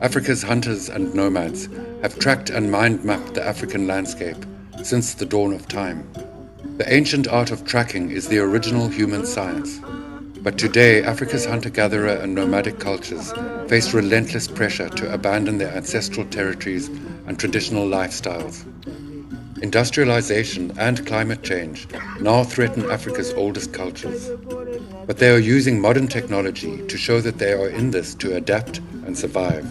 Africa's hunters and nomads have tracked and mind-mapped the African landscape since the dawn of time. The ancient art of tracking is the original human science. But today, Africa's hunter-gatherer and nomadic cultures face relentless pressure to abandon their ancestral territories and traditional lifestyles. Industrialization and climate change now threaten Africa's oldest cultures. But they are using modern technology to show that they are in this to adapt and survive.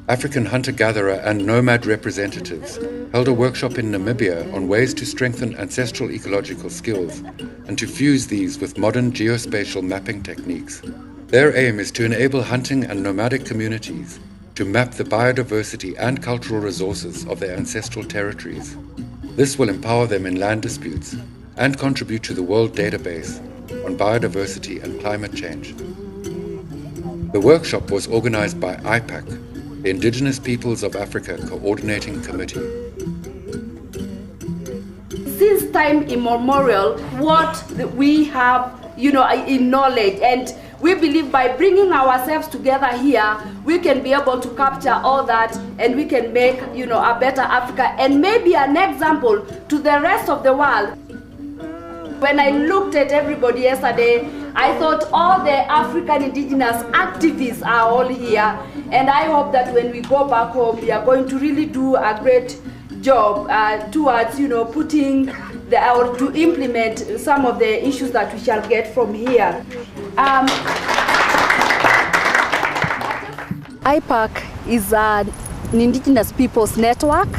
African hunter-gatherer and nomad representatives held a workshop in Namibia on ways to strengthen ancestral ecological skills and to fuse these with modern geospatial mapping techniques. Their aim is to enable hunting and nomadic communities to map the biodiversity and cultural resources of their ancestral territories. This will empower them in land disputes and contribute to the World Database on Biodiversity and Climate Change. The workshop was organized by IPAC, the Indigenous Peoples of Africa Coordinating Committee. Since time immemorial, what we have, in knowledge, and we believe by bringing ourselves together here, we can be able to capture all that, and we can make, a better Africa, and maybe an example to the rest of the world. When I looked at everybody yesterday, I thought all the African indigenous activists are all here, and I hope that when we go back home, we are going to really do a great job towards, putting or to implement some of the issues that we shall get from here. IPAC is an indigenous peoples network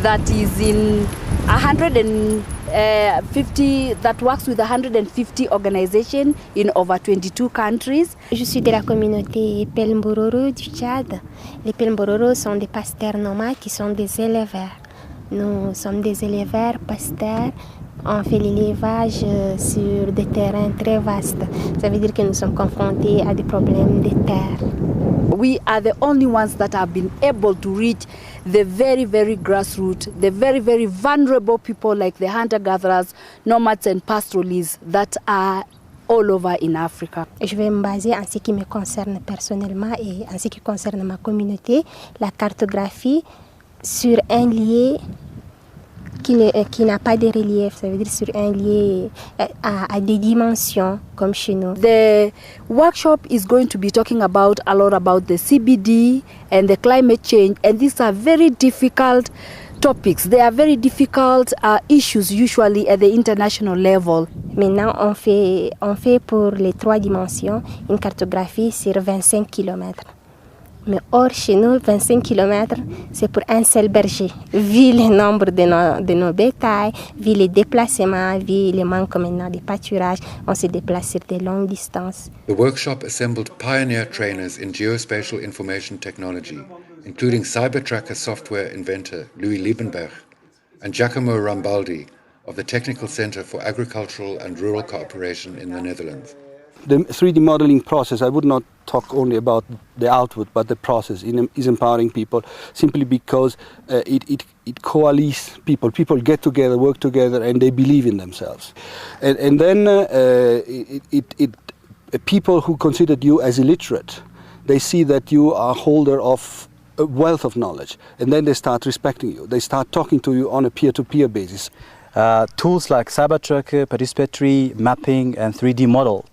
that is in 150, that works with 150 organizations in over 22 countries. Je suis de la communauté Pelmbororo du Tchad. Les Pelmbororo sont des pasteurs nomades qui sont des éleveurs. Nous sommes des éleveurs, pasteurs. On fait l'élevage sur des terrains très vastes. Ça veut dire que nous sommes confrontés à des problèmes de terre. We are the only ones that have been able to reach the very, very grassroots, the very, very vulnerable people like the hunter-gatherers, nomads and pastoralists that are all over in Africa. Je vais me baser en ce qui me concerne personnellement et en ce qui concerne ma communauté, la cartographie sur un lieu qui n'a pas de relief, ça veut dire sur un lieu à des dimensions comme chez nous. The workshop is going to be talking about a lot about the CBD and the climate change, and these are very difficult topics. They are very difficult issues usually at the international level. Maintenant, on fait pour les 3 dimensions une cartographie sur 25 km. Mais hors chez nous, 25 km, c'est pour un seul berger. Vu le nombre de nos bétails, vu les déplacements, vu le manque maintenant de pâturage, on se déplace sur de longues distances. The workshop assembled pioneer trainers in geospatial information technology, including cyber tracker software inventor Louis Liebenberg and Giacomo Rambaldi of the Technical Center for Agricultural and Rural Cooperation in the Netherlands. The 3D modeling process, I would not talk only about the output, but the process is empowering people simply because it coalesces people. People get together, work together, and they believe in themselves. And then people who considered you as illiterate, they see that you are a holder of a wealth of knowledge, and then they start respecting you. They start talking to you on a peer-to-peer basis. Tools like cyber tracker, participatory mapping, and 3D model,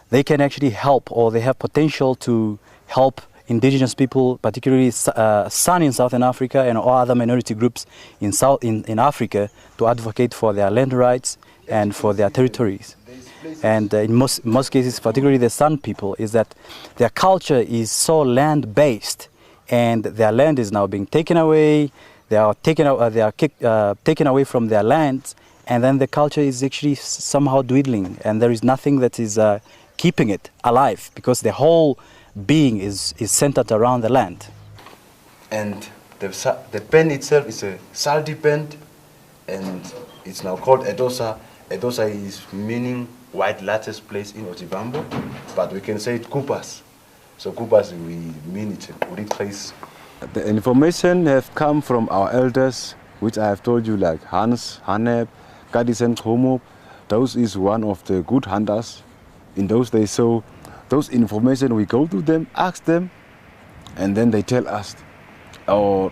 they can actually help, or they have potential to help indigenous people, particularly San in Southern Africa and all other minority groups in Africa, to advocate for their land rights and for their territories. And in most cases, particularly the San people, is that their culture is so land-based, and their land is now being taken away. They are taken away from their lands, and then the culture is actually somehow dwindling, and there is nothing that is keeping it alive, because the whole being is centered around the land. And the pen itself is a Saldi pen, and it's now called Edosa. Edosa is meaning white lattice place in Otibambo, but we can say it Kupas. So Kupas, we mean it a place. The information have come from our elders, which I have told you, like Hans, Haneb, Kadis and Khomo. Those is one of the good hunters in those days. So those information, we go to them, ask them, and then they tell us, or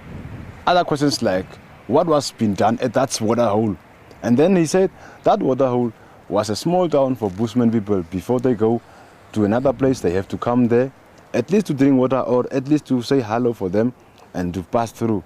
other questions like, what was being done at that water hole? And then he said that water hole was a small town for Bushman people. Before they go to another place, they have to come there, at least to drink water or at least to say hello for them and to pass through.